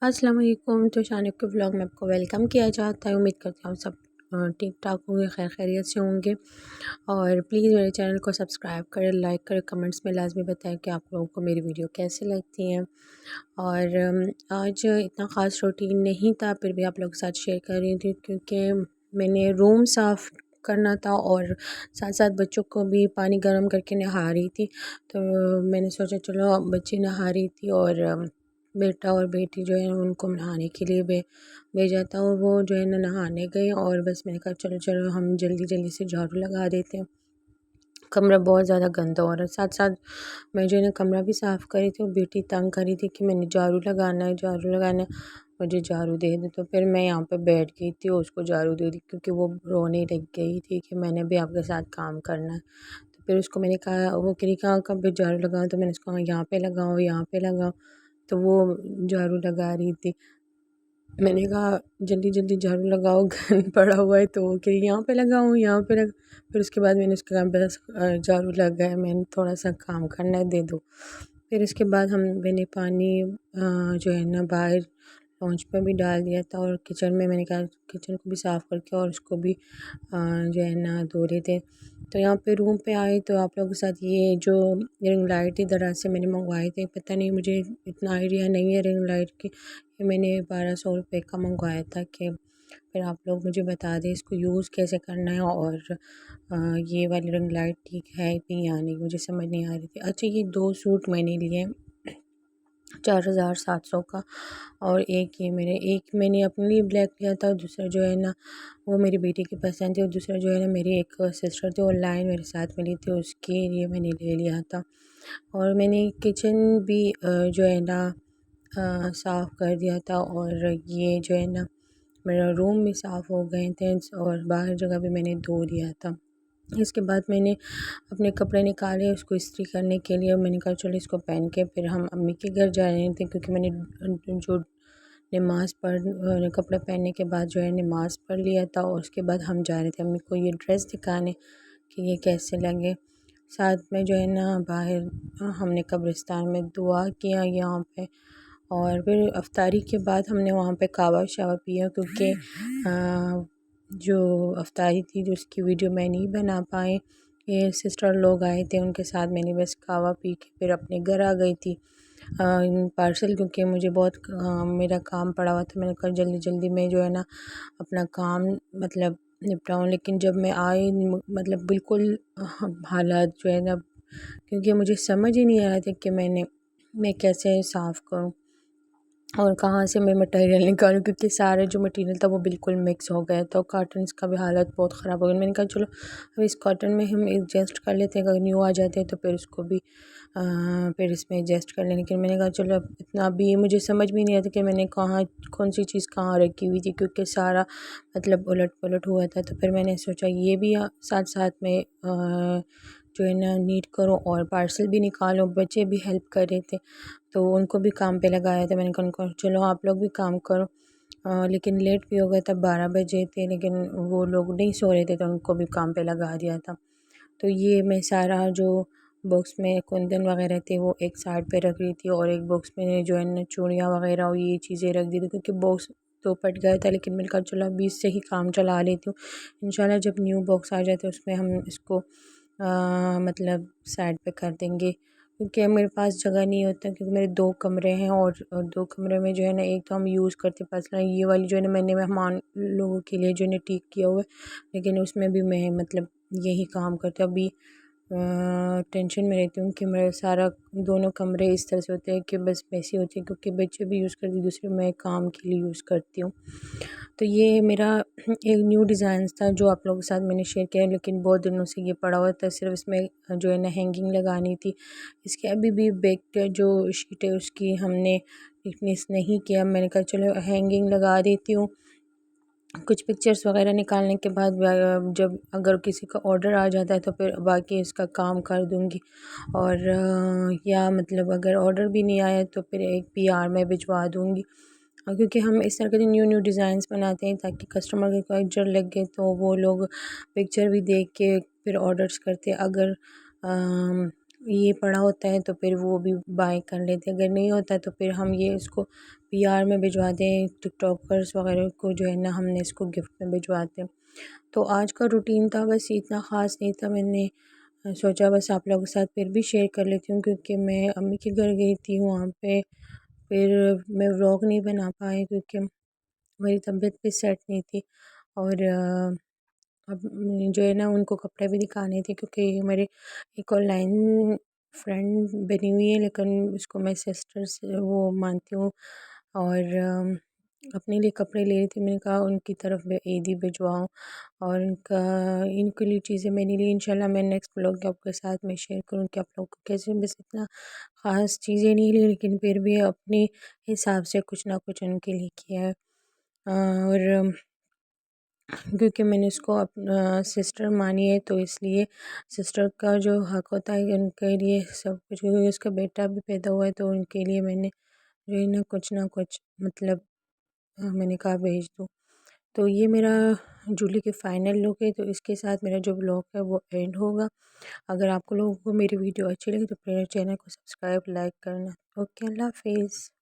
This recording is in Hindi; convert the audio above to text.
अस्सलाम वालेकुम। तो शानिब के ब्लॉग में आपको वेलकम किया जाता है। उम्मीद करती हूँ आप सब ठीक ठाक होंगे, खैर खैरियत से होंगे। और प्लीज़ मेरे चैनल को सब्सक्राइब करें, लाइक करें, कमेंट्स में लाजमी बताएं कि आप लोगों को मेरी वीडियो कैसी लगती हैं। और आज इतना ख़ास रूटीन नहीं था, फिर भी आप लोगों के साथ शेयर कर रही थी क्योंकि मैंने रूम साफ़ करना था और साथ साथ बच्चों को भी पानी गर्म करके नहा रही थी। तो मैंने सोचा चलो बच्ची नहा रही थी और बेटा और बेटी जो है उनको नहाने के लिए भेजा था और वो जो है ना नहाने गए और बस मैंने कहा चलो चलो हम जल्दी जल्दी से झाड़ू लगा देते हैं। कमरा बहुत ज़्यादा गंदा हो रहा है। साथ साथ मैं जो है ना कमरा भी साफ़ कर रही थी और बेटी तंग कर रही थी कि मैंने झाड़ू लगाना है, झाड़ू लगाना है, मुझे झाड़ू दे दे। तो फिर मैं यहाँ पे बैठ गई थी और उसको झाड़ू दे दी क्योंकि वो रोने लग गई थी कि मैंने भी आपके साथ काम करना है। तो फिर उसको मैंने कहा, वो कह रही कहाँ कब भी झाड़ू लगाऊँ, तो मैंने उसको कहा यहाँ पे लगाओ, यहाँ पे लगाओ। तो वो झाड़ू लगा रही थी। मैंने कहा जल्दी जल्दी झाड़ू लगाओ, गंद पड़ा हुआ है। तो वो कही यहाँ पे लगाऊँ, यहाँ पे लगा। फिर उसके बाद मैंने उसका कहा बस झाड़ू लग गया है, मैंने थोड़ा सा काम करना है, दे दो। फिर उसके बाद मैंने पानी जो है ना बाहर लॉन्च पे भी डाल दिया था और किचन में मैंने कहा किचन को भी साफ़ करके और उसको भी जो है ना धो रहे थे। तो यहाँ पे रूम पे आए तो आप लोगों के साथ ये जो रिंग लाइट थी दराज से मैंने मंगवाए थे, पता नहीं मुझे इतना आइडिया नहीं है रिंग लाइट की। ये मैंने 1200 रुपये का मंगवाया था कि फिर आप लोग मुझे बता दें इसको यूज़ कैसे करना है और ये वाली रिंग लाइट ठीक है कि या नहीं, मुझे समझ नहीं आ रही थी। अच्छा, ये 2 सूट मैंने लिए 4700 का और एक मैंने अपने लिए ब्लैक लिया था और दूसरा जो है ना वो मेरी बेटी की पसंद थी और दूसरा जो है ना मेरी एक सिस्टर थी ऑनलाइन मेरे साथ मिली थी, उसके लिए मैंने ले लिया था। और मैंने किचन भी जो है ना साफ़ कर दिया था और ये जो है ना मेरा रूम भी साफ़ हो गए थे और बाहर जगह भी मैंने धो दिया था। इसके बाद मैंने अपने कपड़े निकाले उसको इस्त्री करने के लिए और मैंने कहा चलो इसको पहन के फिर हम अम्मी के घर जा रहे थे क्योंकि मैंने जो नमाज़ कपड़े पहनने के बाद जो है नमाज़ पढ़ लिया था और उसके बाद हम जा रहे थे अम्मी को ये ड्रेस दिखाने कि ये कैसे लगे। साथ में जो है ना बाहर हमने कब्रिस्तान में दुआ किया यहाँ पे और फिर अफ्तारी के बाद हमने वहाँ पे कहवा शवा पिया क्योंकि जो अफ्तारी थी जो उसकी वीडियो मैं नहीं बना पाई। ये सिस्टर लोग आए थे उनके साथ मैंने बस कहवा पी के फिर अपने घर आ गई थी। पार्सल क्योंकि मुझे बहुत मेरा काम पड़ा हुआ था, मैंने कहा जल्दी जल्दी में जो है ना अपना काम मतलब निपटाऊँ। लेकिन जब मैं आई मतलब बिल्कुल हालात जो है ना, क्योंकि मुझे समझ ही नहीं आ रहा था कि मैं कैसे साफ़ करूँ और कहाँ से मैं मटेरियल निकालूँ क्योंकि सारे जो मटेरियल था वो बिल्कुल मिक्स हो गया था। कॉटन्स का भी हालत बहुत ख़राब हो गया। मैंने कहा चलो अब इस कॉटन में हम एडजस्ट कर लेते हैं, अगर न्यू आ जाते हैं तो फिर उसको भी फिर इसमें एडजस्ट कर लें। लेकिन मैंने कहा चलो अब इतना अभी मुझे समझ भी नहीं आता कि मैंने कहाँ कौन सी चीज़ कहाँ रखी हुई थी क्योंकि सारा मतलब उलट पुलट हुआ था। तो फिर मैंने सोचा ये भी साथ साथ में जो है ना नीट करूँ और पार्सल भी निकालूँ। बच्चे भी हेल्प कर रहे थे तो उनको भी काम पे लगाया था। मैंने कहा उनको चलो आप लोग भी काम करो। लेकिन लेट भी हो गया था, 12 बजे थे, लेकिन वो लोग नहीं सो रहे थे तो उनको भी काम पे लगा दिया था। तो ये मैं सारा जो बॉक्स में कुंदन वगैरह थे वो एक साइड पे रख रही थी और एक बॉक्स में जो है ना चूड़ियाँ वगैरह और ये चीज़ें रख दी थी क्योंकि बॉक्स तो पट गया था। लेकिन मैंने कहा चलो अभी इससे ही काम चला लेती हूँ, इंशाल्लाह जब न्यू बॉक्स आ जाए तो उसमें हम इसको मतलब साइड पे कर देंगे क्योंकि मेरे पास जगह नहीं होता क्योंकि मेरे 2 कमरे हैं और 2 कमरे में जो है ना एक तो हम यूज़ करते पर्सनल, ये वाली जो है ना मैंने मेहमान लोगों के लिए जो है ना ठीक किया हुआ है, लेकिन उसमें भी मैं मतलब यही काम करती हूँ। अभी टेंशन में रहती हूँ कि मेरा सारा दोनों कमरे इस तरह से होते हैं कि बस वैसे होते हैं क्योंकि बच्चे भी यूज़ करते हैं, दूसरे मैं काम के लिए यूज़ करती हूँ। तो ये मेरा एक न्यू डिज़ाइन था जो आप लोगों के साथ मैंने शेयर किया, लेकिन बहुत दिनों से ये पड़ा हुआ था, सिर्फ इसमें जो है ना हैंगिंग लगानी थी। इसके अभी भी बैक का जो शीट है उसकी हमने फिनिश नहीं किया। मैंने कहा चलो हैंगिंग लगा देती हूँ। कुछ पिक्चर्स वगैरह निकालने के बाद जब अगर किसी का ऑर्डर आ जाता है तो फिर बाकी इसका काम कर दूँगी। और या मतलब अगर ऑर्डर भी नहीं आया तो फिर एक पीआर में भिजवा दूँगी। क्योंकि हम इस तरह के न्यू न्यू डिज़ाइंस बनाते हैं ताकि कस्टमर को कोई नज़र लग गए तो वो लोग पिक्चर भी देख के फिर ऑर्डर्स करते। अगर ये पड़ा होता है तो फिर वो भी बाय कर लेते हैं, अगर नहीं होता तो फिर हम ये इसको पीआर में भिजवा दें, टिकटॉकर्स वगैरह को जो है ना हमने इसको गिफ्ट में भिजवाते हैं। तो आज का रूटीन था, बस इतना ख़ास नहीं था। मैंने सोचा बस आप लोगों के साथ फिर भी शेयर कर लेती हूँ, क्योंकि मैं अम्मी के घर गई थी, वहाँ पे फिर मैं व्लॉग नहीं बना पाई क्योंकि मेरी तबीयत भी सेट नहीं थी। और अब जो है ना उनको कपड़े भी दिखाने थे, क्योंकि मेरे एक ऑनलाइन फ्रेंड बनी हुई है, लेकिन उसको मैं सिस्टर से वो मानती हूँ। और अपने लिए कपड़े ले रही थी, मैंने कहा उनकी तरफ मैं ईदी भिजवाऊँ, और उनका इनके लिए चीज़ें मैंने ली। इंशाल्लाह मैं नेक्स्ट ब्लॉग आपके साथ में शेयर करूँ कि आप लोग को कैसे, बस इतना ख़ास चीज़ें नहीं ली, लेकिन फिर भी अपने हिसाब से कुछ ना कुछ उनके लिए किया है। और क्योंकि मैंने उसको अपना सिस्टर मानी है, तो इसलिए सिस्टर का जो हक होता है उनके लिए सब कुछ, क्योंकि उसका बेटा भी पैदा हुआ है, तो उनके लिए मैंने जो है ना कुछ मतलब मैंने कहा भेज दूँ। तो ये मेरा जूली की फ़ाइनल लुक है, तो इसके साथ मेरा जो ब्लॉग है वो एंड होगा। अगर आपको लोगों को मेरी वीडियो अच्छी लगी तो मेरे चैनल को सब्सक्राइब लाइक करना। ओके, अल्लाह हाफ़िज़।